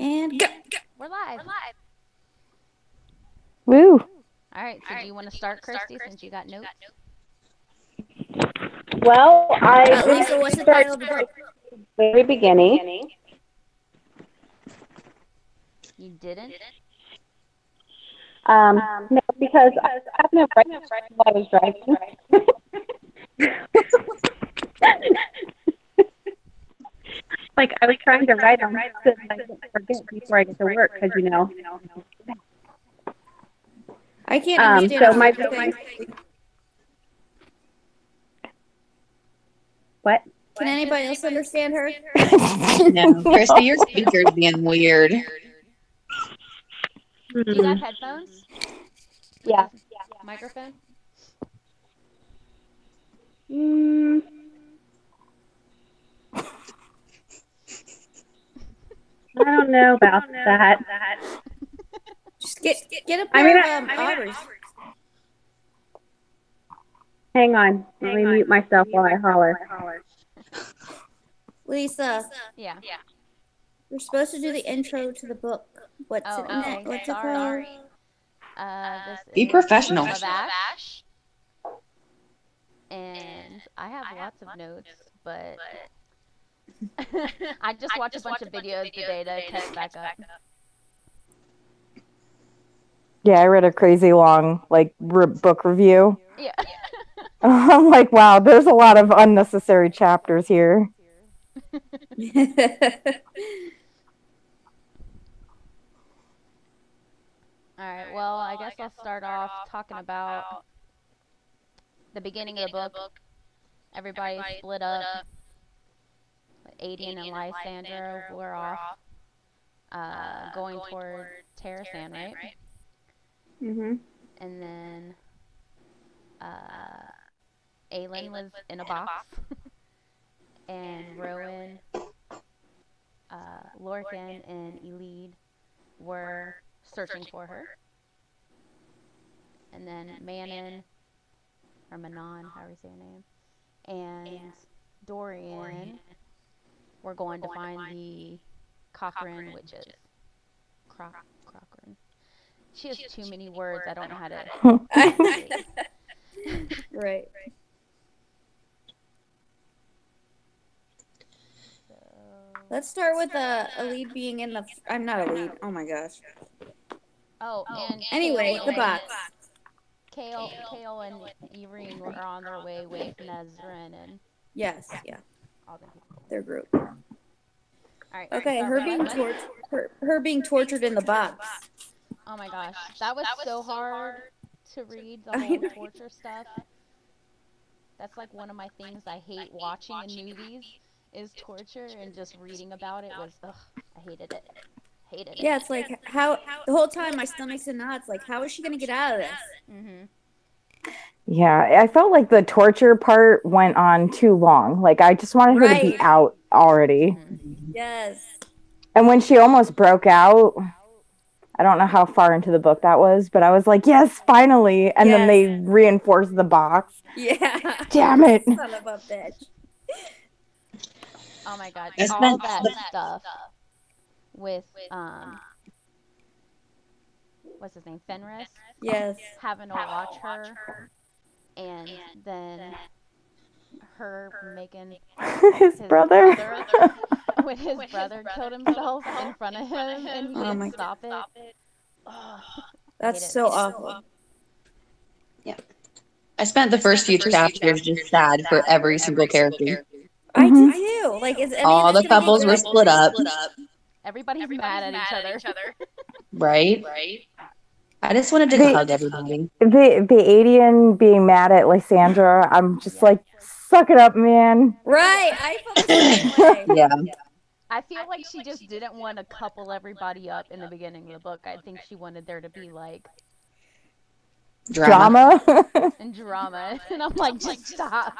And go. We're live. Woo. All right, so do you want to start, Kirsty, since you got notes? Well, Lisa, what's the title of the book? Very beginning. You didn't? No, because I happened to write while I was driving. Like I was trying to write them so that I didn't forget before I get to work, because I can't understand so what you're saying. What? Can anybody else understand her? No, Kirsty, your speaker's being weird. Do you got headphones? Yeah. Microphone? I don't know about that. Just get a pair of aubers. Hang on. Let me mute myself while I holler. Lisa. Yeah. We're supposed to do the intro to the book. What's it called? Be professional. Love Ash. And I have lots of notes, but I just watched a bunch of videos today to catch back up. Yeah, I read a crazy long book review. Yeah. I'm like, wow, there's a lot of unnecessary chapters here. All right, well, I guess I'll start off talking about the beginning of the book. Everybody split up. Aiden and Lysandra were off going toward Terrasan, right? Mm-hmm. And then Aylin was in a box. And Rowan, Lorcan, and Elide were searching for her. And then Manon, or Manon, however you say her name, and Dorian were going to find the Cochrane witches. Cochrane. She has too many words. I don't know how to. Right. Let's start with a lead being in the. I'm not a lead. Oh my gosh. Oh, and anyway, the box. Kale and Irene were on their way with Nezrin and. Yes, yeah. All the people. Their group. All right. Okay, her being tortured in the box. Oh my gosh, that was so hard to read, the whole torture stuff. That's like one of my things I hate watching in movies is torture, and just reading about it was, I hated it. Yeah, it's like how the whole time my stomach's in knots. Like, how is she gonna get out of this? Mm-hmm. Yeah, I felt like the torture part went on too long. Like, I just wanted her to be out already. Mm-hmm. Yes. And when she almost broke out, I don't know how far into the book that was, but I was like, yes, finally. And then they reinforced the box. Yeah. Damn it. Son of a bitch. Oh my god. All that stuff with, what's his name? Fenris? Yes. Having to watch her. And then her making his brother when his brother killed himself in front of him and he couldn't stop it. Oh, that's so awful. Yeah. I spent the first few chapters just sad for every single character. I did too. Like, all the couples were split up. Everybody's mad at each other. Right? I just wanted to hug everybody. The Adian being mad at Lysandra, I'm just like, suck it up, man. Right. I felt the same way. Yeah. I feel like she just didn't want to couple everybody up in the beginning of the book. I think she wanted there to be like drama. And drama. And I'm like, just stop.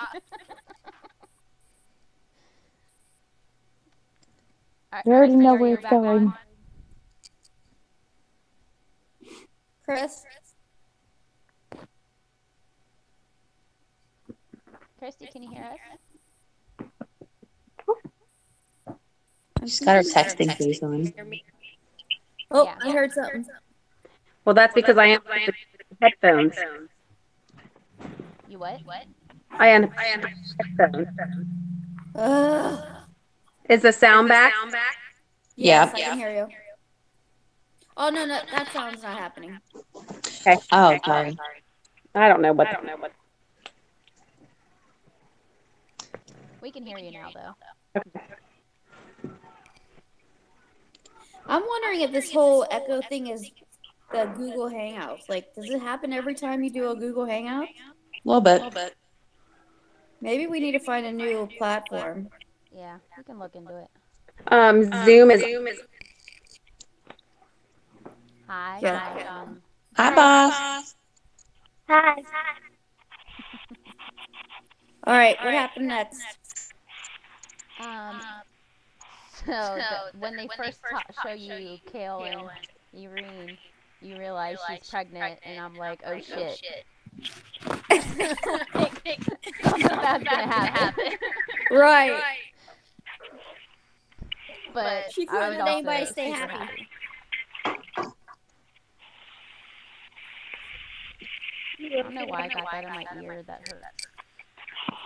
I already know where it's going. Chris? Kirsty, can you hear us? She's got her texting face on. Oh, Yeah. I heard something. Well, that's because I am headphones. You what? I am headphones. Ugh. Is the sound back? Yes, Yeah. I can hear you. Oh no, no, that sound's not happening. Okay. Oh, sorry. I don't know what. We can hear you now, though. Okay. I'm wondering if this whole echo thing is the Google Hangouts. Like, does it happen every time you do a Google Hangout? A little bit. Maybe we need to find a new platform. Yeah, we can look into it. Zoom is. Hi, Yeah. hi, Zoom. Hi, boss. All right, what happened next? Um, when they first show you Kale and Irene, you realize she's pregnant, and I'm like, oh shit. like, something bad's gonna happen. Right. But She I couldn't was let anybody also stay super happy. happy. I don't know why I got that in my ear. That hurts. There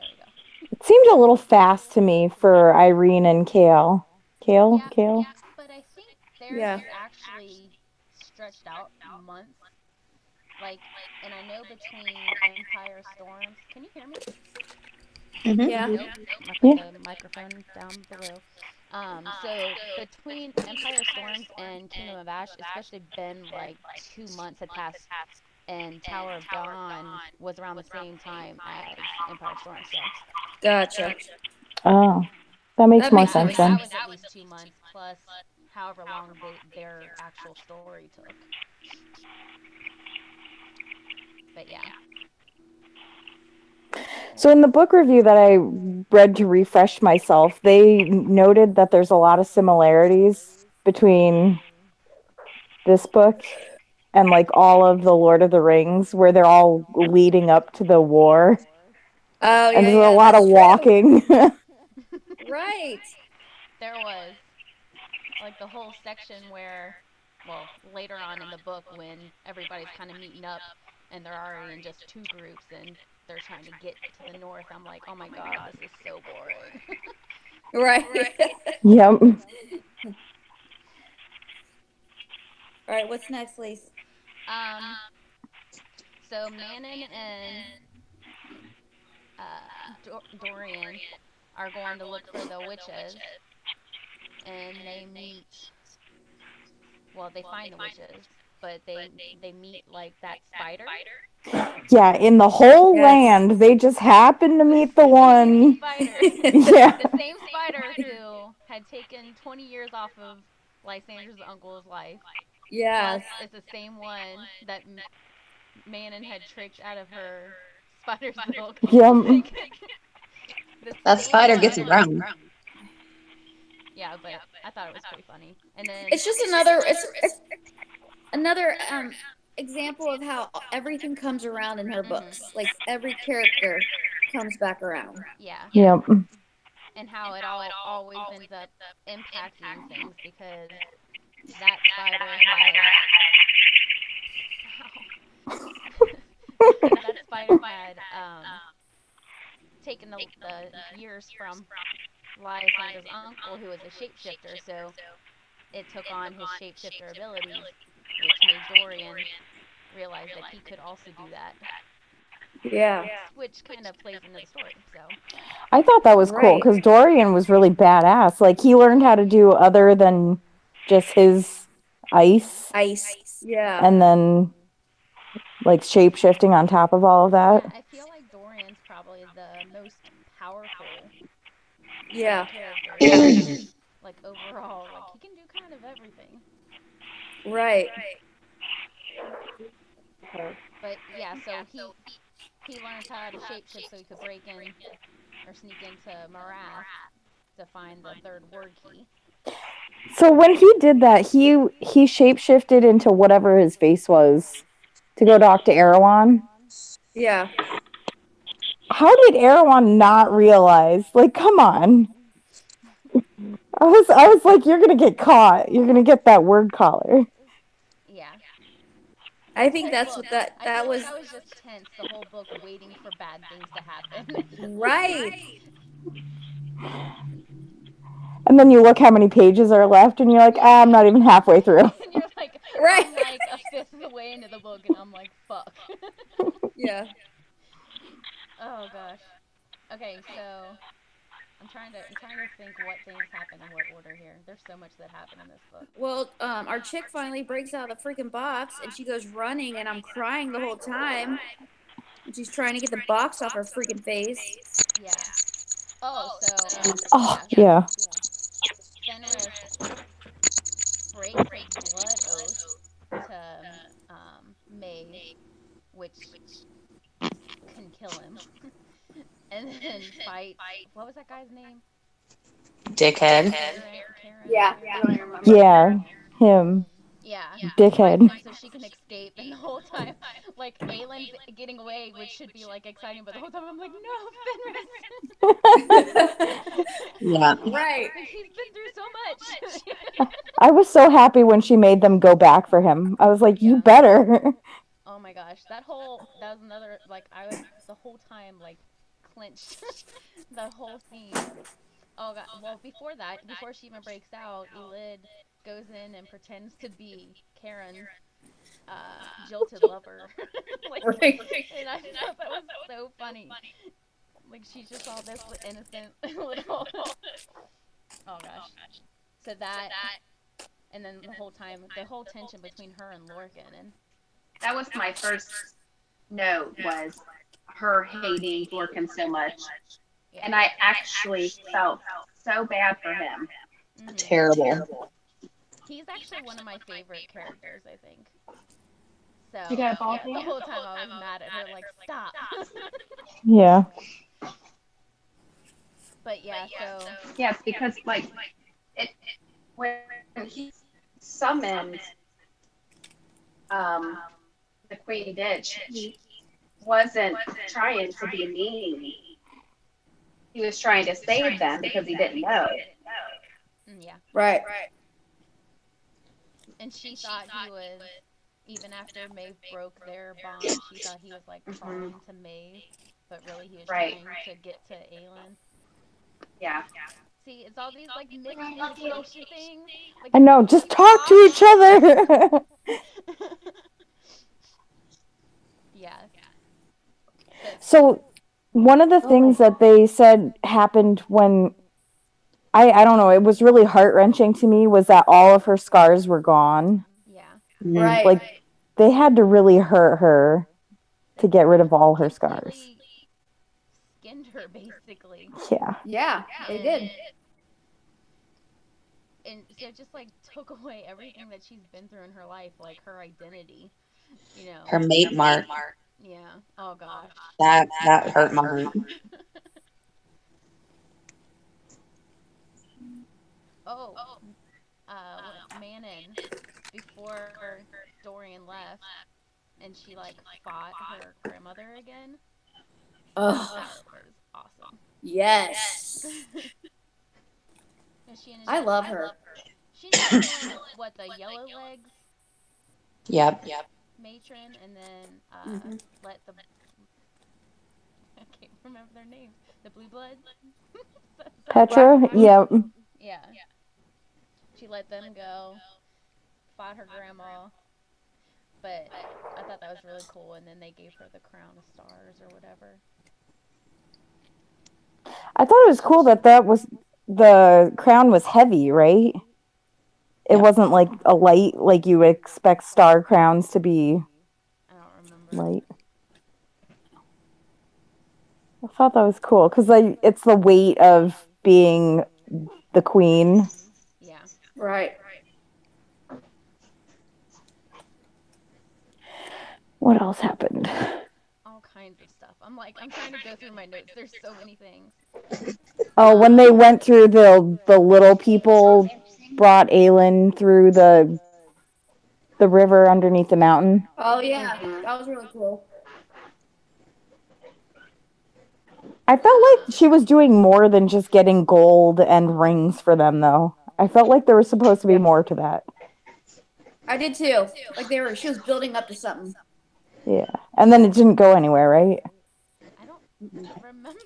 we go. It seemed a little fast to me for Irene and Kale. Kale? Yeah, Kale? but I think theirs Yeah. is actually stretched out months. Like, and I know between Empire Storms. Can you hear me? Mm-hmm. Yeah. Nope. I put Yeah. the microphone down below. So between Empire Storms and Kingdom of Ash, especially been like 2 months had passed, and Tower of Dawn was around the same time as Empire Storms. So Gotcha. Oh, that makes That more makes more sense that then. was at least 2 months plus however long their actual story took. But yeah. So, in the book review that I read to refresh myself, they noted that there's a lot of similarities between this book and like all of the Lord of the Rings, where they're all leading up to the war. Oh And yeah, there's a yeah, lot of that's true. walking. Right. There was like the whole section where, well, later on in the book when everybody's kind of meeting up and they're already in just two groups and they're trying to get to the north, I'm like, oh my god, this is so boring. Right. Yep. All right, what's next, Lise? um, so Manon and Dorian are going to look for the witches, and they meet. Well, they find the witches, but they meet like that spider. Yeah, in the whole Yes. land, they just happened to The meet the same one. spider. Yeah. The same spider who had taken 20 years off of Lysander's uncle's life. Plus, Yes. is the same one that Manon had tricked out of her spider's milk. Yep. like, the That same spider one. gets around. Yeah, but I thought it was pretty funny. And then, It's just another it's another example of how everything comes around in her mm-hmm, books. Like every character comes back around. yeah, Yep. and how it all always ends up impacting things because that spider had. That spider had taken the years from Lysander's uncle, who was a shapeshifter, so it took on his shapeshifter abilities, which made Dorian realize that he could also do that, Yeah. which kind of plays into the story. So, I thought that was cool Right. because Dorian was really badass. Like, he learned how to do other than just his ice Ice. Yeah. and then like shape shifting on top of all of yeah, that. I feel like Dorian's probably the most powerful of the Yeah. characters. Like, overall, like, he can do kind of everything. Right. But yeah, so he learns how to shapeshift so he could break in or sneak into Marath to find the third word key. So when he did that, he shape shifted into whatever his face was to go talk to Erewhon. Yeah. How did Erewhon not realize? Like, come on. I was like, you're gonna get caught. You're gonna get that word collar. Yeah. I This think whole that's book, what that I that feel like was I was just tense the whole book waiting for bad things to happen. right. And then you look how many pages are left, and you're like, Yeah. ah, I'm not even halfway through. And you're like, Right. I'm like a fifth of the way into the book, and I'm like, fuck. Yeah. Oh gosh. Okay, so I'm trying to think what things happen in what order here. There's so much that happened in this book. Well, our chick finally breaks out of the freaking box and she goes running and I'm crying the whole time. And she's trying to get the box off her freaking face. Yeah. Oh, so Oh, yeah. yeah. Fenris breaks his blood oath to Maeve, which can kill him, and then fights. What was that guy's name? Dickhead. Karen. Yeah, I Karen. don't even remember. Yeah, him. Yeah, fights Dickhead. him so she can escape, and the whole time, like Aylin's getting away, which should be like exciting, but the whole time I'm like, no, Yeah. Fenris. Right. Like he's been through so much. I was so happy when she made them go back for him. I was like, you Yeah. better. Oh my gosh, that was another like I was the whole time like clenched the whole scene. Oh god. Well, before that, before she even breaks out, Elid goes in and pretends to be Karen's jilted lover. Like, Right. and I thought that was so funny. Like she's just all this innocent little. Oh gosh. So that, and then the whole time, the whole tension between her and Lorcan, and That was my first note was her hating Lorcan so much. yeah. And I actually felt so bad for him. Hmm. Terrible. He's actually one of my favorite characters, I think. So You got a ball yeah, the game? whole time I was mad at her, like stop. Yeah. But yeah, so Yes, because like it when he summoned um the Queen Bitch, he wasn't trying to be mean. He was trying to save them because he didn't know. yeah, Right. and she thought he was, even after Maeve broke their bond, she thought he was like Hmm. crawling to Maeve, but really he was Right. trying to get to Aelin. Yeah. See, it's all these like miscommunication things. Like, I know. Just talk to each other. yeah. So So, one of the things that they said happened when I don't know, it was really heart wrenching to me was that all of her scars were gone. yeah, Mm. Right. Like, they had to really hurt her to get rid of all her scars. completely skinned her basically, Yeah. Yeah, they did. and so just like took away everything that she's been through in her life, like her identity, you know. Her mate mark. Yeah. Oh gosh. That hurt my heart. Oh, Manon, before Dorian left, and she like fought her grandmother again. Oh, That was awesome. yes. And she ended I up love her. she ended up killing what, the yellow legs Yep. matron, and then Hmm. let the I can't remember their names. The blue bloods. Petra? Yeah. Yeah. She let them go. Fought her grandma. But I thought that was really cool, and then they gave her the crown of stars or whatever. I thought it was cool that the crown was heavy, right? It Yep. wasn't like a light, like you would expect star crowns to be I don't remember. light. I thought that was cool because like it's the weight of being the queen. Yeah. Right. What else happened? All kinds of stuff. I'm trying to go through my notes. There's so many things. Oh, when they went through the little people brought Aelin through the river underneath the mountain. Oh yeah, Hmm. that was really cool. I felt like she was doing more than just getting gold and rings for them, though. I felt like there was supposed to be more to that. I did too. Like she was building up to something. Yeah. And then it didn't go anywhere, right? I don't remember.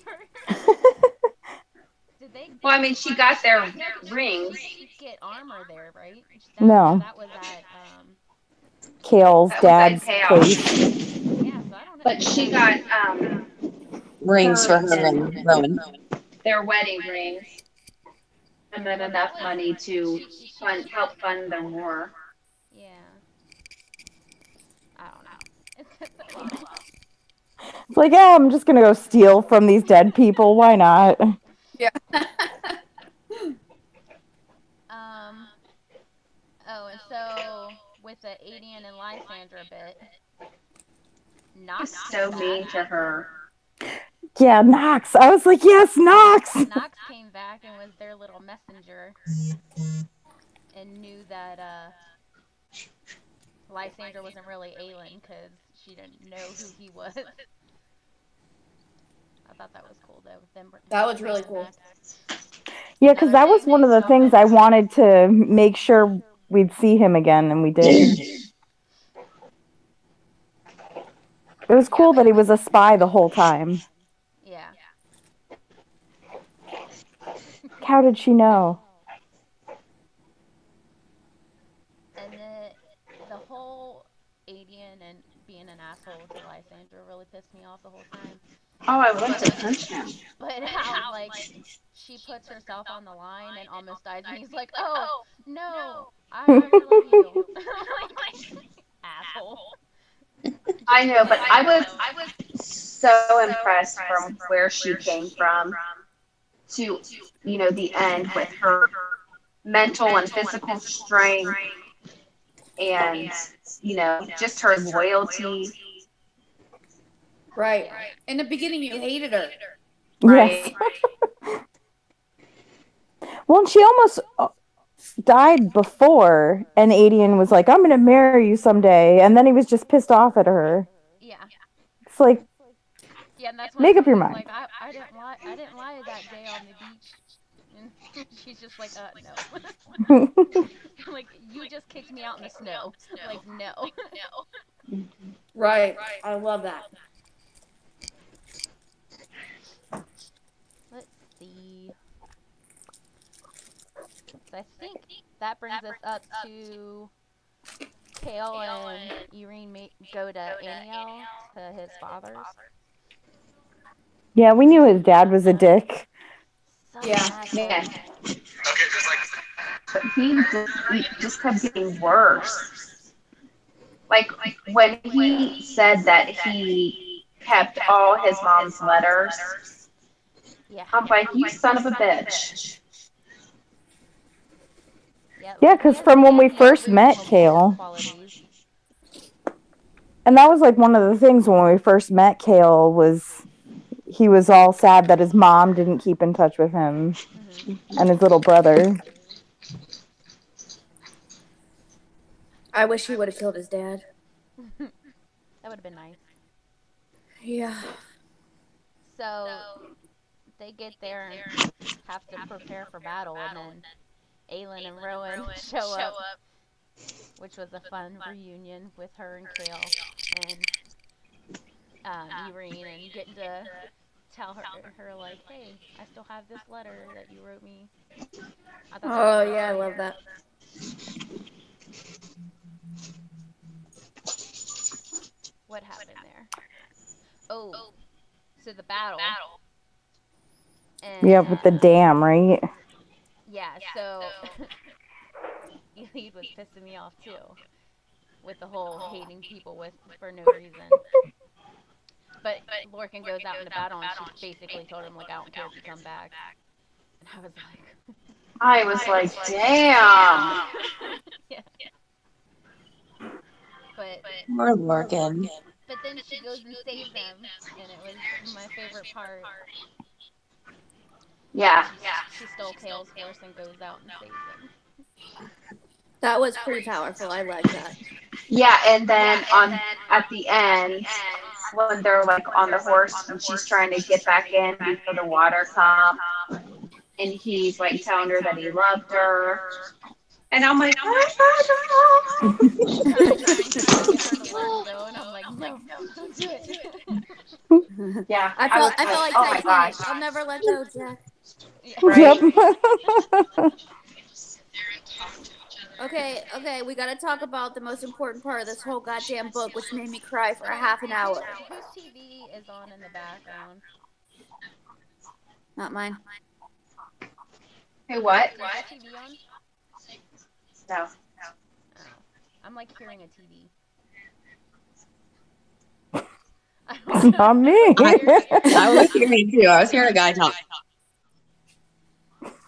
Did they? Well, I mean, she got their rings. She get armor there, right? No. That was at Kale's That was at dad's Chaos. place. yeah. So I don't know. But she got Rings for her and and Rowan. their wedding rings, and then Well, enough money to help fund their war. Yeah. I don't know. It's a lot. It's like, yeah, I'm just going to go steal from these dead people. Why not? Yeah. Oh, and so with the Adian and Lysandra bit, Nox So mean to her. Yeah, Nox. I was like, yes, Nox. Nox came back and was their little messenger and knew that Lysandra wasn't really Aelin because she didn't know who he was. I thought that was cool though. That was really cool. Yeah, because that was one of the things I wanted to make sure we'd see him again, and we did. It was cool that he was a spy the whole time. Yeah. How did she know? And the whole Adian and being an asshole to Lysandra really pissed me off the whole time. Oh, I want to punch him. But how, like, she puts herself on the line and almost dies, and he's like, oh, no, I really love you. Like, asshole. I know, but I was so impressed from where she came from to, the end with her mental and physical strength and, just her loyalty. Right. In the beginning, you hated her. Right. Yes. Well, and she almost died before, and Adian was like, I'm going to marry you someday. And then he was just pissed off at her. Yeah. It's like, yeah, and that's make up your mind. Like, I didn't lie that day on the beach. And she's just like, no. Like, you just kicked me out in the snow. Like, no. Right. I love that. Let's see. So I think that brings us up to Kale and Irene go to Aniel, to his father's. Yeah, we knew his dad was a dick. Yeah. But he just kept getting worse. Like when he said that he kept all his mom's letters, yeah. I'm like, you son of a bitch. Yeah, because from when we first met Kale, and that was like one of the things when we first met Kale was he was all sad that his mom didn't keep in touch with him and his little brother. I wish he would have killed his dad. That would have been nice. Yeah. So they get there and have to prepare for battle, and then Aelin and Rowan show up, which was a fun reunion with her and Kale and Irene, and getting to tell her like, hey, I still have this letter that you wrote me. Oh yeah, I love that. What happened there? Oh, so the battle. And, yeah, with the dam, right? Yeah, so Elide was pissing me off too, with the whole hating people for no reason. But Lorcan goes out in the battle and she basically told him, like, I don't care if you come back. And I was like, damn. yeah. But Poor Lorcan. But then she goes and saves him, and it was my favorite part. Yeah. She stole Kale's horse and goes out and saves him. That was pretty powerful. I like that. Yeah, and then at the end, when they're like on the horse and she's trying to get back in before the water comes, and he's like telling her that he loved her. And I'm like, trying to get her to let him go, and I'm like, no, don't do it. yeah, I was felt like oh my Titanic. gosh, I'll never let go, Jack. right? Yep. Okay, we gotta talk about the most important part of this whole goddamn book, which made me cry for a half an hour. Whose TV is on in the background? Not mine. Hey, what? Is your TV on? No. Oh. I'm like hearing a TV. It's not me. I was hearing too. I was hearing a guy talk.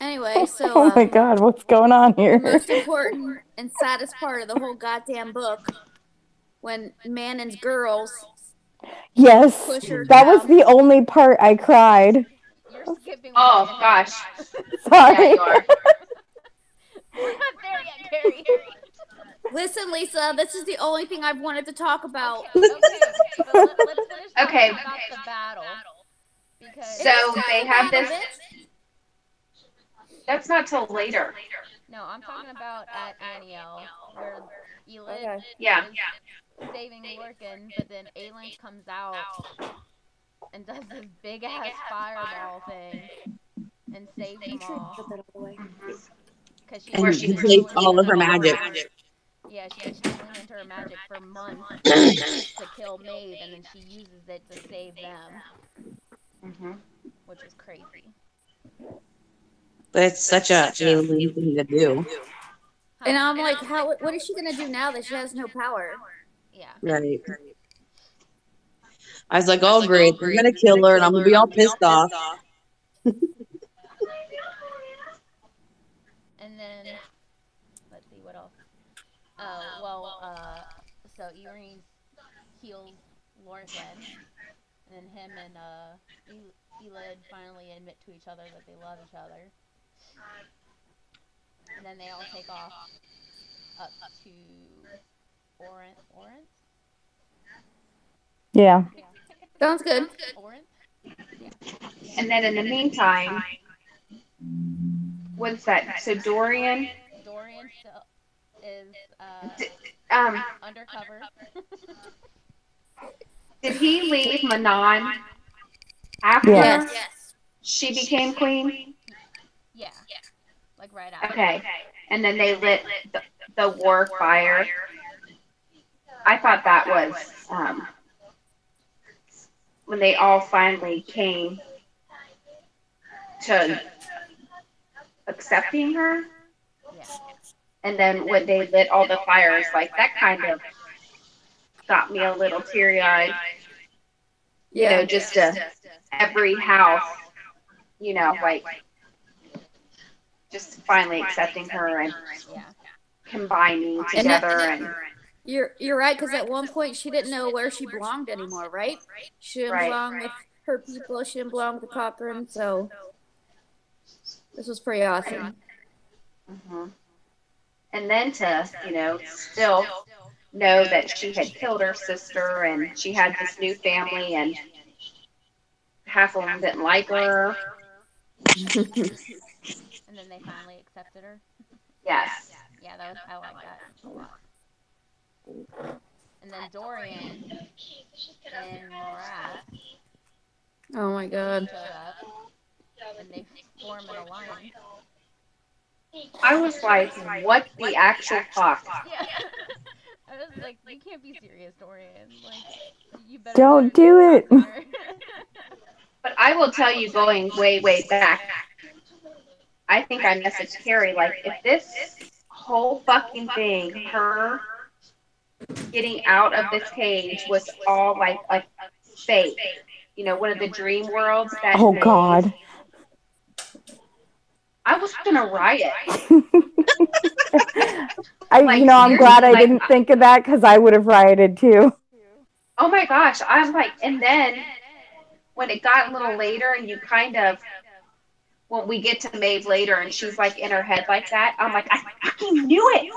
Anyway, so Oh my god, what's going on the here? most important and saddest part of the whole goddamn book, when Manon's girls Yes, push her that was down. the only part I cried. You're skipping. Oh gosh. Sorry. Yeah, you are. We're not there yet, Carrie. Listen, Lisa, this is the only thing I've wanted to talk about. Okay, but let's finish talking Okay. about the battle. Because So they have this. That's not till later. no, I'm talking about at Aniel, where Elid Yeah. is saving Lorcan, but then Aelin comes out and does this big ass fireball thing and saves them all. Because And takes all of her magic. Yeah, she's been channeling into her magic for months to kill Maeve, and then she uses it to save them, which was crazy. But it's such a alien thing to do. And I'm like, what is she gonna do now that she has no power? Yeah. Right. I was like, oh great, they're gonna kill her and I'm gonna be all pissed off. And then, let's see, what else? Oh, well, so Irene heals Lorcan, and then him and Elid finally admit to each other that they love each other. And then they all take off up to Orin? Yeah. Sounds good. Orin? Yeah. And then in the meantime, what's that? So Dorian still is undercover. did he leave Manon after Yes. she became queen? Yeah. Like right after. Okay. And then they lit the war fire. I thought that was when they all finally came to accepting her. Yeah. And then when they lit all the fires, like that kind of got me a little teary-eyed. You know, just every house, you know, like just finally accepting her and combining together. And you're right, because at one point she didn't know where she belonged anymore, right? She didn't belong with her people. She didn't belong with the Cochrane. So this was pretty awesome. And then to, you know, still know that she had killed her sister and she had this new family and half of them didn't like her. And then they finally accepted her. Yes. Yeah, I like that a lot. And then Dorian and Morath. Oh my god. Showed up, and they form an alliance. I was like, what the actual fuck? Yeah. I was like, you can't be serious, Dorian. Like, you better Don't do it. But I will tell you, going way, way back, I think I messaged Carrie, like, if this whole fucking thing, her getting out of this cage, was all like a fake, you know, one of the dream worlds that Oh god. I was gonna riot. I'm glad I didn't think of that because I would have rioted too. Oh my gosh, I'm like, and then when it got a little later and you kind of, when we get to Maeve later and she's like in her head like that, I'm like, I fucking knew it.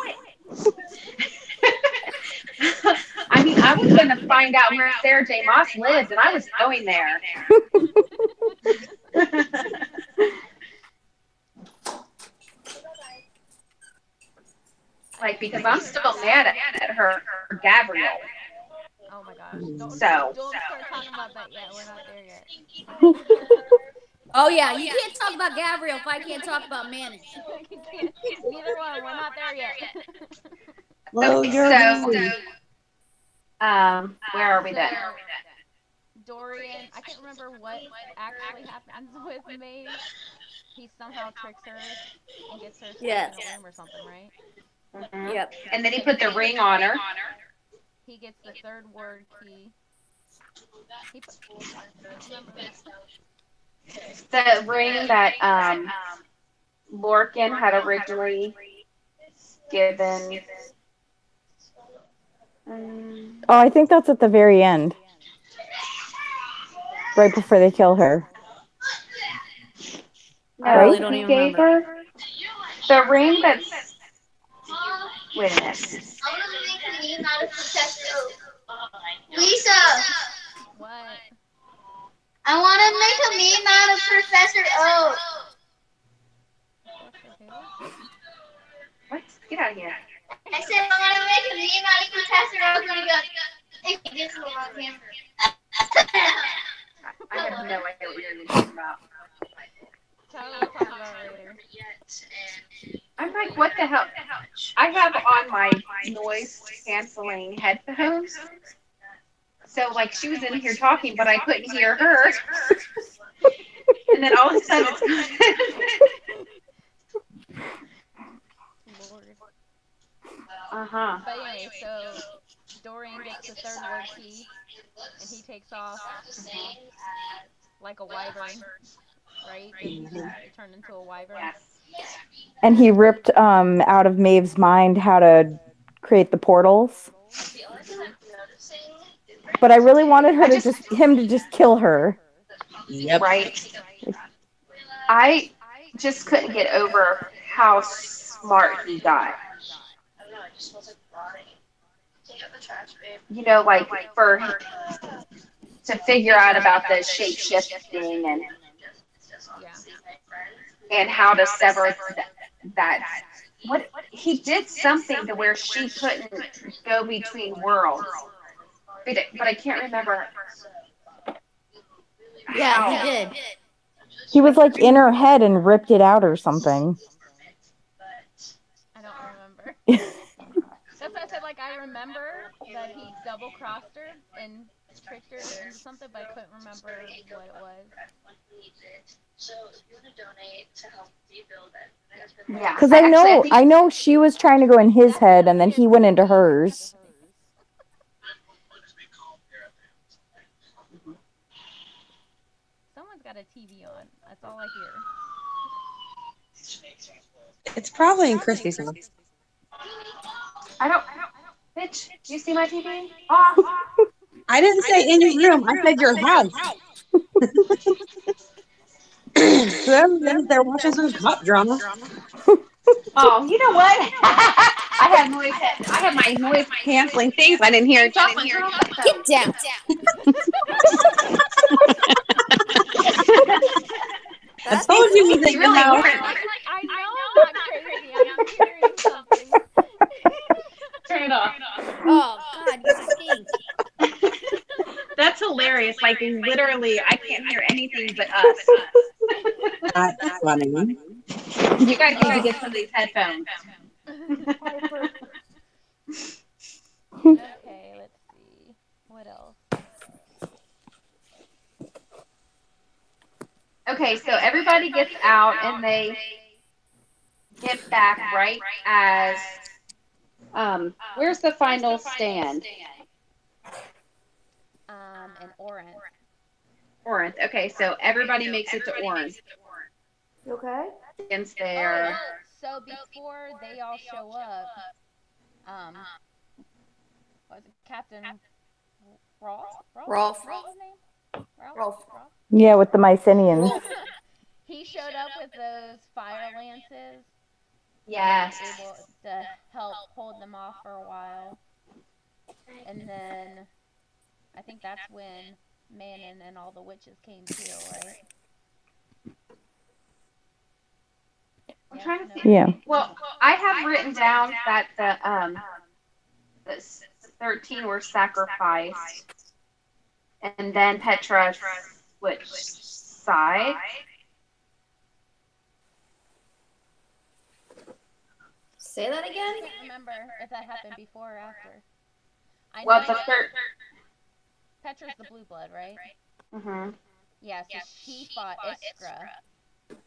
I mean, I was going to find out where Sarah J Maas lived, and I was going there. Like, because I'm still mad at her, Gabrielle. Oh my gosh. Don't So. start talking about that yet. We're not there yet. Oh yeah, you can't talk about Gabrielle if I can't talk about Manny. Neither one. We're not there yet. Okay, where are we then? Dorian, I can't remember what actually happens with Maeve. He somehow tricks her and gets her stuck in a room or something, right? Mm-hmm. Yep. And then he put the ring on her. He gets the third word key. I don't remember The that. ring that Lorcan had originally given. Oh, I think that's at the very end. Right before they kill her. No, I really don't even remember. The ring that's. Wait a minute. I want to make a meme out of Professor Oak. Lisa! What? I want to make a meme out of Professor Oak. Professor who? What? Get out of here. I said I want to make a meme out of Professor Oak and he goes, hey, this is the wrong camera. I have no idea what you're talking about. We'll talk about it later. I'm like, what the hell? I have on my noise canceling headphones. So, like, she was in here talking, but I couldn't hear her. And then all of a sudden it's Lord. Uh-huh. But anyway, so Dorian gets the third word key, and he takes off like a wyvern, right? He turned into a wyvern. Yes. And he ripped out of Maeve's mind how to create the portals. But I really wanted him to just kill her. Yep. Right. I just couldn't get over how smart he got. You know, like to figure out about the shape shifting and how to sever that. What he did something to where she couldn't go between worlds, but I can't remember. Yeah, he did. He was like in her head and ripped it out or something. I don't remember. That's why I said, like, I remember that he double-crossed her and tricked her into something, but I couldn't remember what it was. Yeah. Because I know she was trying to go in his head and then he went into hers. Someone's got a TV on. That's all I hear. It's probably in Christy's house. I don't. Bitch, you see my TV? Off. I didn't say in your room. I said your house. Whoever is there watching some cop drama. Oh, you know what? I have my noise canceling things. I didn't hear it. Get down. I told you he was in your house. I know I'm not crazy. I'm hearing something. Turn it off. Oh God, you stink. That's hilarious. Like, literally, I can't hear anything but us. That's funny. You guys need to get some of these headphones. Okay, let's see. What else? Okay, so everybody gets out and they get back right as where's the final stand? In Orinth. Orinth. Okay, so everybody makes it to Orinth. Okay. Against their So before they all show up, was it Captain Rolf? Rolf. What was his name? Rolf. Yeah, with the Mycenaeans. He showed up with those fire lances. yes. Able to help hold them off for a while. And then I think that's when Manon and all the witches came too, right? I'm Yes, trying to no. think. Yeah. Well, I have written down that the 13 were sacrificed, and then Petra switched sides. Say that I again? can't remember if that happened before or after. I Well, know the third. Petra's the blue blood, right? Mm-hmm. Yeah, so she fought Iskra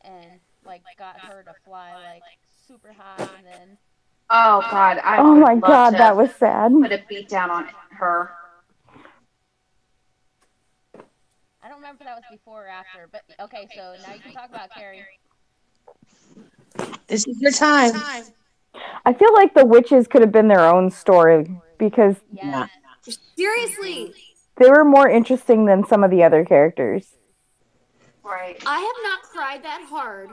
and like got her to fly like super high, and then Oh God, I Oh would my love God, that to was sad. put a beat down on her. I don't remember if that was before or after. But okay, so now you can talk about Carrie. This is your time. I feel like the witches could have been their own story because Yes. Seriously, they were more interesting than some of the other characters. Right. I have not cried that hard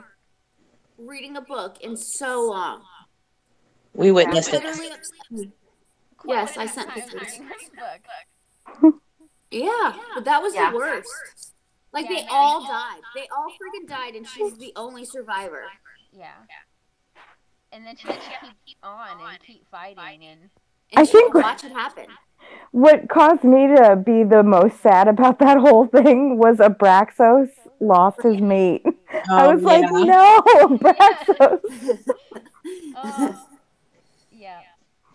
reading a book in so long. We It witnessed it. literally upset me. Quite Yes, a I bit of sent time pictures. reading this book. Yeah, but that was the Yeah. worst. Like Yeah, they all died. They all freaking died, and she's the only survivor. Yeah. And then she had to keep on and keep fighting and I And think watch it happen. what caused me to be the most sad about that whole thing was Abraxos lost his mate. I Oh was yeah. like, no, Abraxos. oh yeah,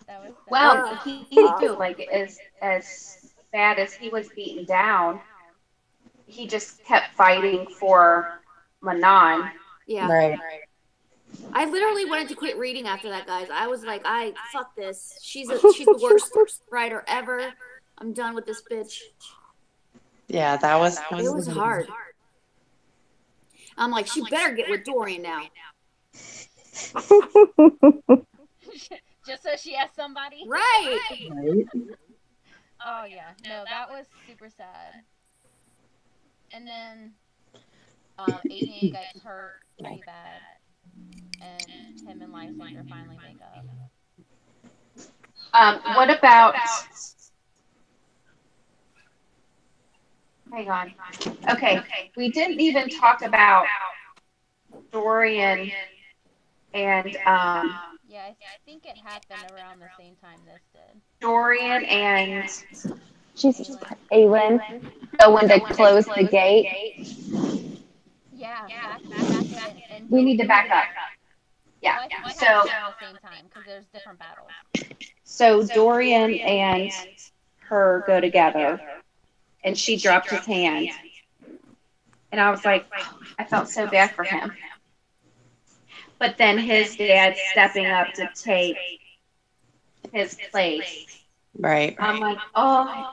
that was sad. Well, Ugh, he it's knew, awful. like, as bad as he was beaten down, he just kept fighting for Manon. Yeah. Right. I literally wanted to quit reading after that, guys. I was like, I fuck this. She's the worst writer ever. I'm done with this bitch. Yeah, that was It was hard. I'm like, she better get with Dorian now. Just so she has somebody. Right. right. Oh yeah, no, that was super sad. And then Aiden gets hurt pretty bad, and him and Lysander finally make up. What about? Hang on. Okay, we didn't even talk about Dorian and Yeah, I think it happened around the same time this did. Dorian and Jesus Aelin. Aelin. going to close the gate. Yeah, back it and We go need to through. back up. Yeah. Well, I think it So happened around the same time because there's different battles. Dorian and her go together, and she dropped his hand, and I was like, oh, I felt so bad for him. But then his dad stepping up to take his place. Right. I'm like, oh,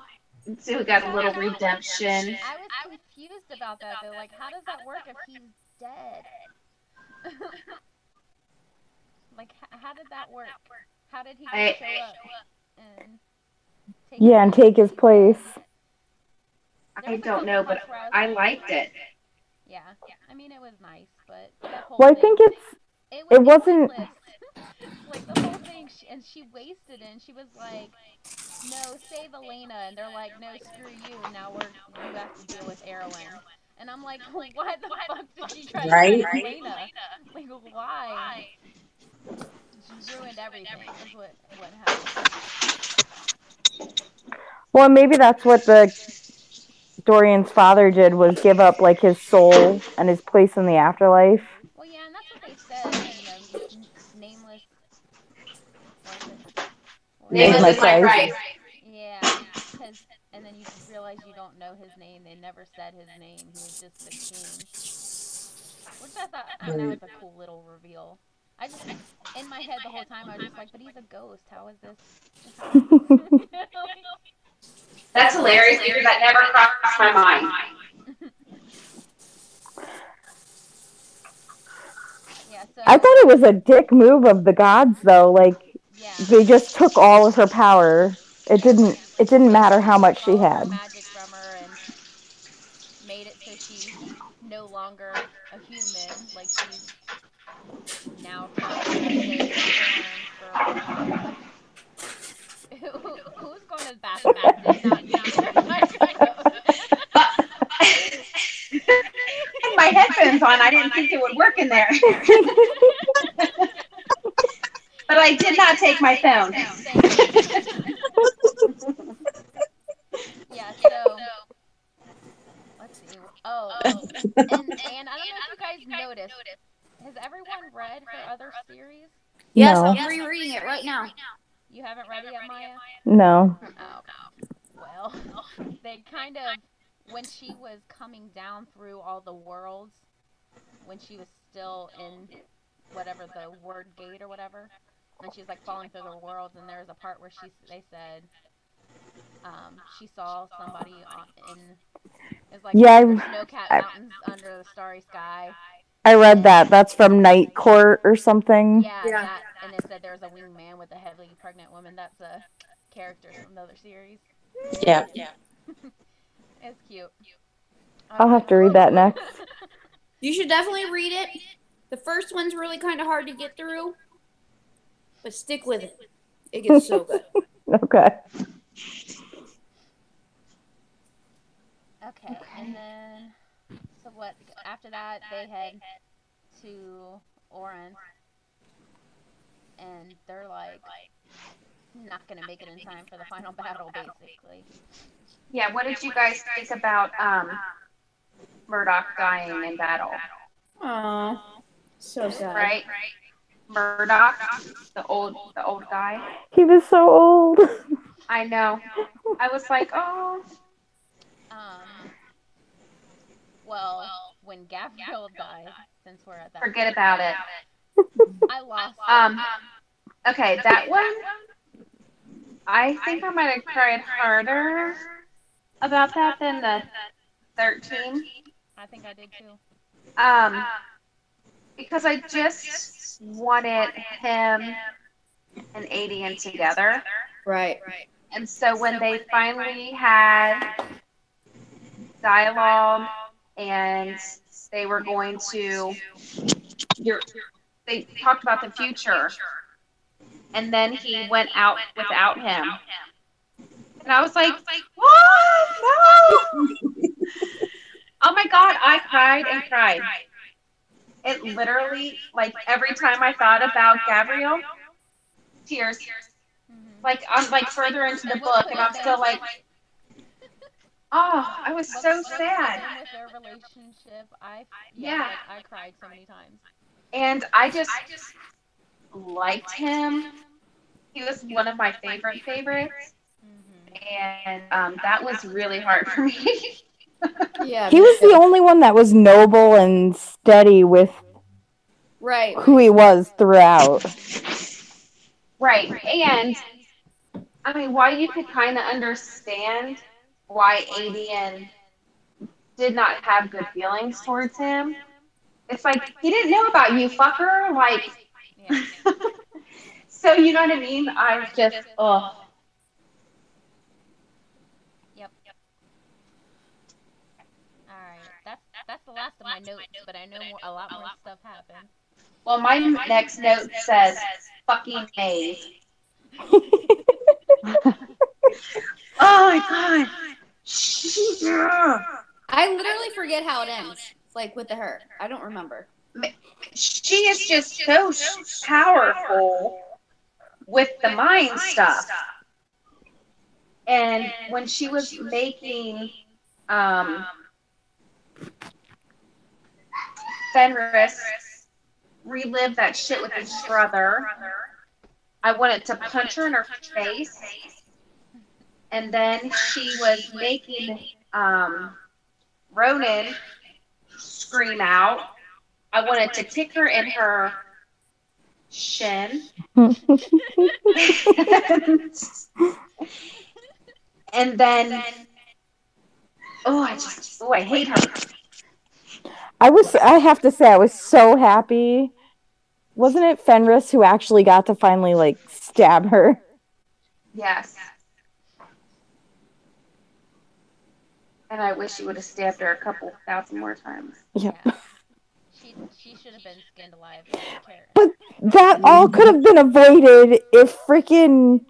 so we got a little redemption. I was confused about that though. Like, how does that work if he's dead? Like, how did that work? How did he just show up and take his Yeah, and place take if his he's place. dead? There I was a don't couple know, but parts where I was I like, liked it. yeah. I mean, it was nice, but that whole Well, I thing, think it it was wasn't. pointless. Like the whole thing, and she wasted it. And she was like, "No, save Elena," and they're like, "No, screw you. Now you have to deal with Erwin." And I'm like, why the fuck did she try to Right. save Elena? Like, why? She ruined everything. Is what happened. Well, maybe that's what the Dorian's father did was give up like his soul and his place in the afterlife. Well, yeah, and that's what they said. You know, nameless. What was it? What was Name Nameless my is my price. price. Yeah, because and then you realize you don't know his name. They never said his name. He was just the king, which I thought. I mean, that was a cool little reveal. I just in my head the whole time I was just like, but he's a ghost. How is this? How is this? Like, That's hilarious because that never crossed my mind. yeah. So I thought it was a dick move of the gods, though. Like yeah, they just took all of her power. It yeah. didn't. It didn't They matter how took much she all of her had. magic from her and made it so she's no longer a human. Like she's now trying to save the Thorns Girl. Who's going to didn't think it would work in there. But I did not take my phone. Yeah, so let's see. Oh, and I don't know if you guys noticed. Has everyone read her other series? Yes, No. I'm rereading it right now. You haven't read it yet, Maya? No. Oh, well, they kind of, when she was coming down through all the worlds, when she was still in whatever the word gate or whatever, and she's like falling through the worlds, and there's a part where they said she saw somebody in it's like Yeah, the snow-capped mountains under the starry sky. I read that. That's from Night Court or something. Yeah, that, and it said there's a winged man with a heavily pregnant woman. That's a character from another series. Yeah. It's cute. I'll have to read that next. You should definitely read it. The first one's really kind of hard to get through, but stick with it. It gets so good. Okay. Okay, and then so what? After that, they head to Oren, and they're like not gonna make it in time for the final battle, basically. Yeah, what did you guys think about Murdoch dying in battle? Aww, so sad. Right? Murdoch, the old guy. He was so old. I know. I was like, oh. Well, when Gabriel died, since we're at that, Forget about it. I lost it. Okay, that one. I think I might have cried harder about that than the 13. I think I did too. Because I just wanted him and Adian together. Right. And so when they finally had dialogue and they were going to, they talked about the future, and then he went out without him. And I was like, what? No! Oh my God, I cried and cried. It literally, like, every time I thought about Gabriel, tears. Like, I'm like further into the book, and I'm still like, oh, I was so sad. With their relationship, I cried so many times. And I just liked him. He was one of my favorites. And that was really hard for me. Yeah. He was the only one that was noble and steady with who he was throughout. Right. And I mean, why you could kind of understand why Adian did not have good feelings towards him. It's like, he didn't know about you, fucker. Like, so you know what I mean? I was just, oh. Yep. All right. That's the last of my notes, but I know a lot more stuff happened. Well, my next note says, fucking Maeve. Oh my God. I literally forget how it ends. Like with her. I don't remember. She is just so powerful with the mind stuff. And when she was making Fenris relive that shit with his brother, I wanted to punch her in her face. And then she was making Ronan scream out. I wanted to kick her in her shin. And then, I hate her. I have to say, I was so happy. Wasn't it Fenris who actually got to finally, like, stab her? Yes. And I wish he would have stabbed her a couple thousand more times. Yeah. She should have been skinned alive. But that all could have been avoided if freaking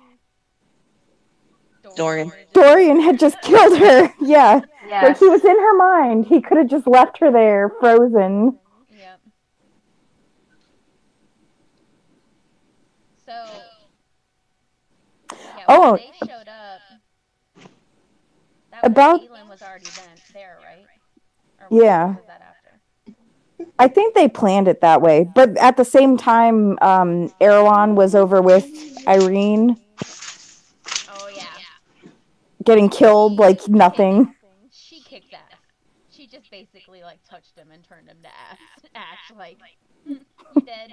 Dorian had just killed her. Yeah. Yes. Like, he was in her mind. He could have just left her there frozen. Oh, they showed up, that was about Aelin was already there, right? Or yeah. was that after? I think they planned it that way, but at the same time, Erewhon was over with Irene Oh yeah. getting killed like nothing. She kicked ass. She just basically like touched him and turned him to ash like you dead.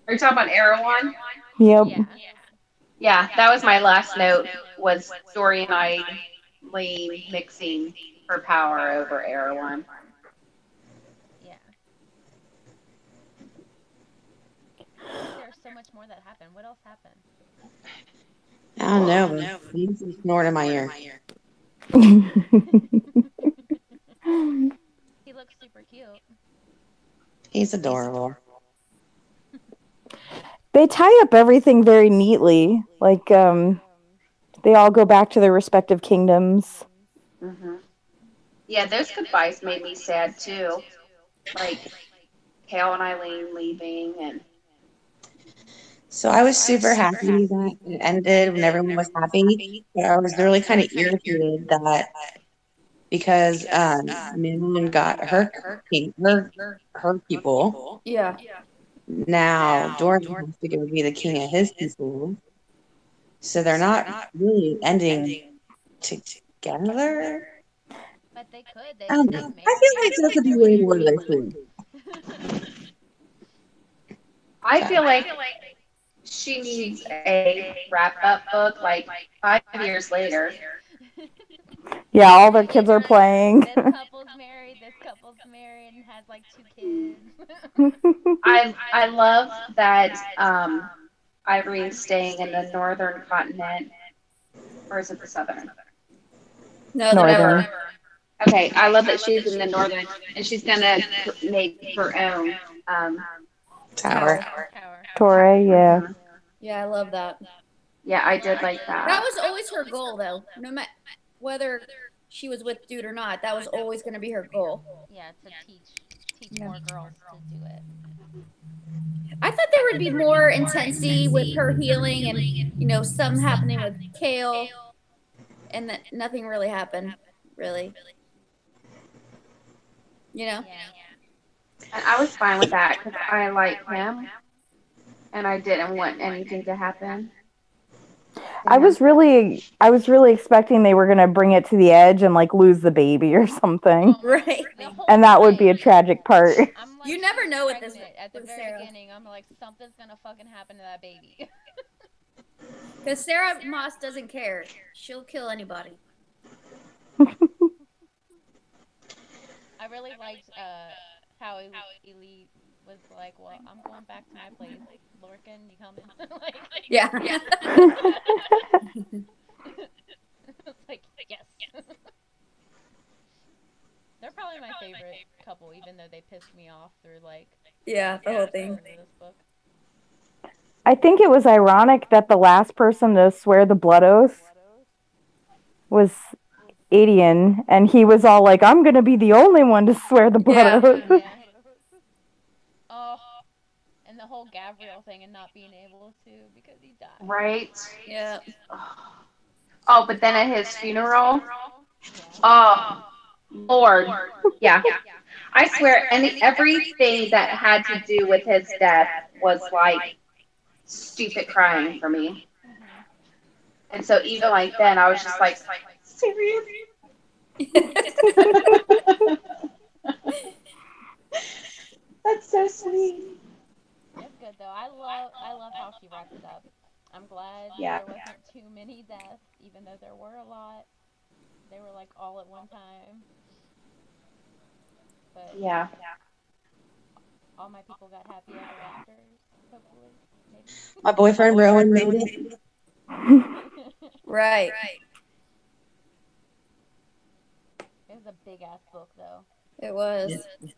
Are you talking about Erewhon? Yep. Yeah. Yeah, that was my last note. Was Dory and Eileen mixing her power over Erewhon? Yeah. I feel like there's so much more that happened. What else happened? I don't know, but he's snoring in my ear. He looks super cute. He's adorable. They tie up everything very neatly. Like they all go back to their respective kingdoms. Mm-hmm. Yeah, those goodbyes made me sad too. Like Kale and Eileen leaving, and So I was super happy that it ended when everyone was happy, but I was really kind of irritated that because Moon got her people. Yeah. Now Doran has to go be the king of his people, so they're not really ending together. But they could. I They don't could know. get I feel married. like there could be way more to this story. I feel like she needs a wrap up book like 5 years later. Yeah, all their kids are playing. This couple's married. This couple's married and has like 2 kids. I love that Irene's staying in the northern continent, or is it the southern? No, the Northern. Never. Okay, I love that she's in the northern, and she's gonna make her own Tower. Tower. Torre, yeah. Mhm. Yeah, I love that. Yeah, I did like That that. was always her goal, though. No matter whether she was with dude or not, that was always going to be her goal. Yeah, to teach Yeah. more girls to do it. I thought there would be more intensity with her healing and, something happening with Kale, and that nothing really happened, really. Yeah. And I was fine with that because I like him, and I didn't want anything to happen to I him. was really expecting they were gonna bring it to the edge and like lose the baby or something. Right. The whole And that would be a time, tragic part. I'm like, You never she's know with this pregnant at the with very Sarah. beginning. I'm like, something's gonna fucking happen to that baby. Because Sarah Moss doesn't care. She'll kill anybody. I really liked how Elite was like, well, I'm going back to my place. Lorcan, you coming? Like, Yeah. it's like, yes. They're probably my favorite couple, even though they pissed me off through like Yeah, the whole thing. of this book. I think it was ironic that the last person to swear the blood oath was Adian, and he was all like, I'm gonna be the only one to swear the blood Yeah. oath. Yeah. Oh, and the whole Gabriel thing and not being able to because he died. Right? Yeah. Oh, but then at his funeral, Yeah. oh, Lord. Yeah. I swear, everything that had to do with his death was like stupid crying for me. Mm-hmm. And so even like then, I was just like, serious? That's so sweet. It's good though. I love how she wrapped it up. I'm glad Yeah. there wasn't too many deaths, even though there were a lot. They were like all at one time. But Yeah. all my people got happy ever after. Hopefully, maybe. My boyfriend Rowan made it. Right. It was a big ass book though. It was. Yeah.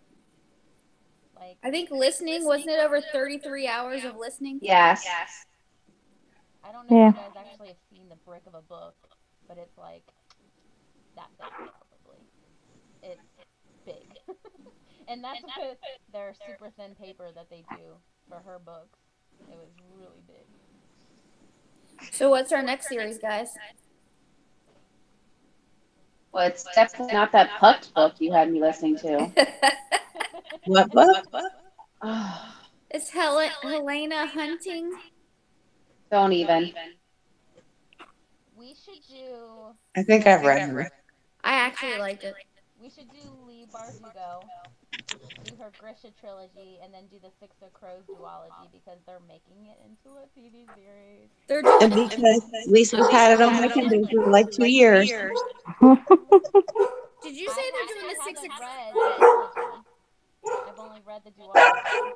Like I think listening, wasn't it over 33 hours of listening? Yes. I don't know Yeah. if you guys actually have seen the brick of a book, but it's like that big probably. It's big. And that's because they're super thin paper that they do for her books. It was really big. So what's our next series, guys? Well, it's definitely not that Pucked book you had me listening to. What book? Oh, It's Helena Hunting. don't even. We should do. I think I've read her. I actually liked it. We should do Lee Bardugo, do her Grisha trilogy, and then do the Six of Crows duology because they're making it into a TV series. They're doing And because Lisa's had it on my Kindle for like 2 years. Did you say they're doing the I Six haven't of read the trilogy. I've only read the duology.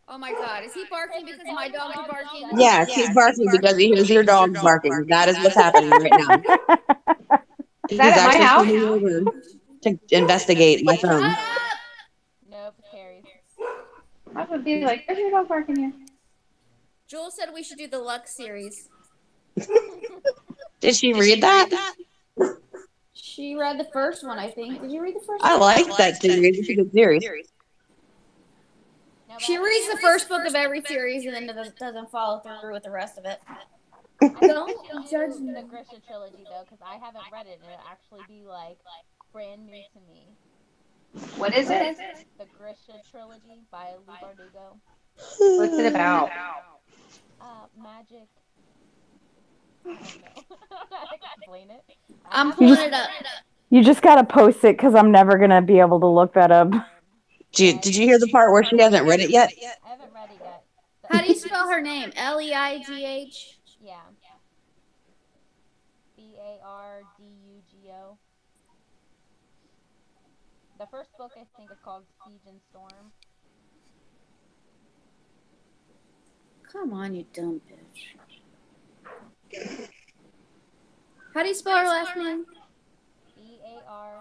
Oh my god, is he barking because my dog is barking? Yes, he's barking because he hears your dog barking. That is what's happening right now. Is He's that at my actually house? coming over to investigate my Shut phone. up! Nope, it's Carrie's. I would be like, there's your dog barking here. Joel said we should do the Lux series. Did she read that? She read the first one, I think. Did you read the first I one? liked that series. It's a good series. No, She reads the first book of every series and then doesn't follow through with the rest of it. I think Don't we should judge do me. the Grisha trilogy though, because I haven't read it and it'll actually be like brand new to me. What is it? The Grisha trilogy by Lee Bardugo. What's it about? Magic. I don't know. I don't know how to explain it. I'm pulling it up. You just gotta post it because I'm never gonna be able to look that up. Did you hear the part where she hasn't read it yet? I haven't read it yet. How do you spell her name? Leigh? Yeah. Bardugo. The first book I think is called Siege and Storm. Come on, you dumb bitch. How do you spell her last name? Bardugo.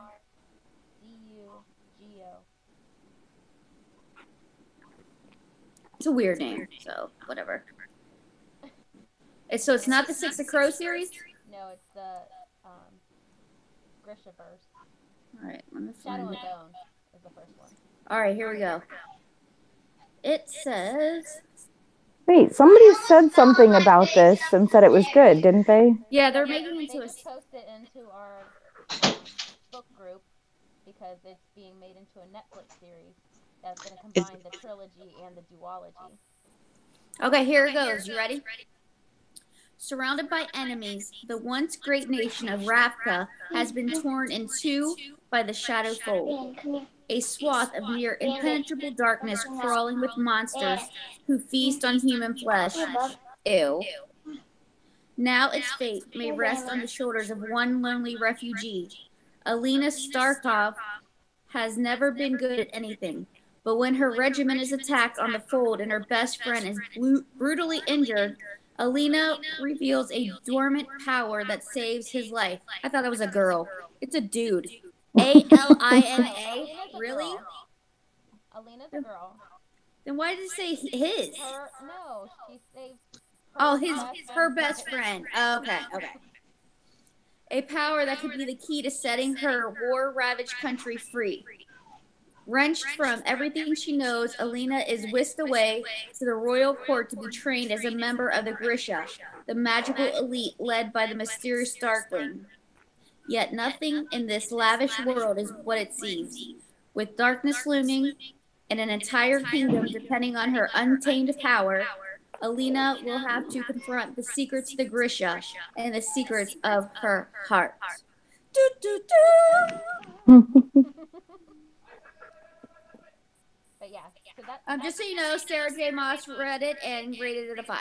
It's a weird name, so whatever. So it's not the Six of Crows series? No, it's the Grishaverse. Alright, let me Shadow find and it. Bone is the first one. Alright, here we go. It says... Wait, somebody said something about this and said it was good, didn't they? Yeah, they're making it into They a... just posted into our book group because it's being made into a Netflix series that's going to combine the trilogy and the duology. Okay, here it goes. You ready? Surrounded by enemies, the once great nation of Ravka has been torn in two by the Shadow Fold, a swath of near impenetrable darkness crawling with monsters who feast on human flesh. Ew. Now its fate may rest on the shoulders of one lonely refugee. Alina Starkov has never been good at anything, but when her regiment is attacked on the Fold and her best friend is brutally injured, Alina reveals a dormant power that saves his life. I thought that was a girl. It's a dude. Alina? Really? Alina's a girl. Then why did it say his? No, she saves Her best friend. Okay. A power that could be the key to setting her war-ravaged country free. Wrenched from everything she knows, Alina is whisked away to the royal court to be trained as a member of the Grisha, the magical elite led by the mysterious Darkling. Yet nothing in this lavish world is what it seems. With darkness looming and an entire kingdom depending on her untamed power, Alina will have to confront the secrets of the Grisha and the secrets of her heart. Do, do, do. But yeah, so that. Just so you know, Sarah J Maas read it and rated it a 5.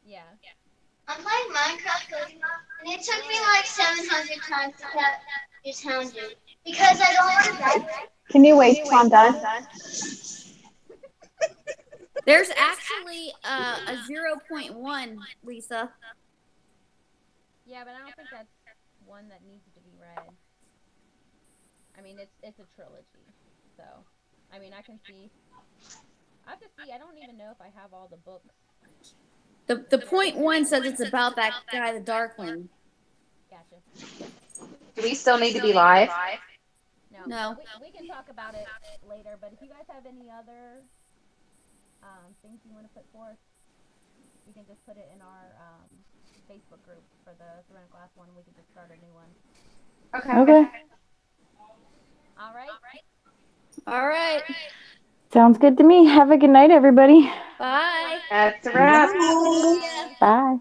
Yeah. I'm playing Minecraft, and it took me like 700 times to catch this hound dude because I don't want to die. Can you wait till I'm done? There's actually a 0.1, Lisa. Yeah, but I don't think that's one that needs to be read. I mean, it's a trilogy, so I mean, I have to see. I don't even know if I have all the books. The point one says it's about that guy, the Darkling. Gotcha. Do we still need to be live? No. We can talk about it later, but if you guys have any other things you want to put forth, you can just put it in our Facebook group for the ceramic glass one. We can just start a new one. Okay. All right. All right. Sounds good to me. Have a good night, everybody. Bye. That's a wrap. Bye.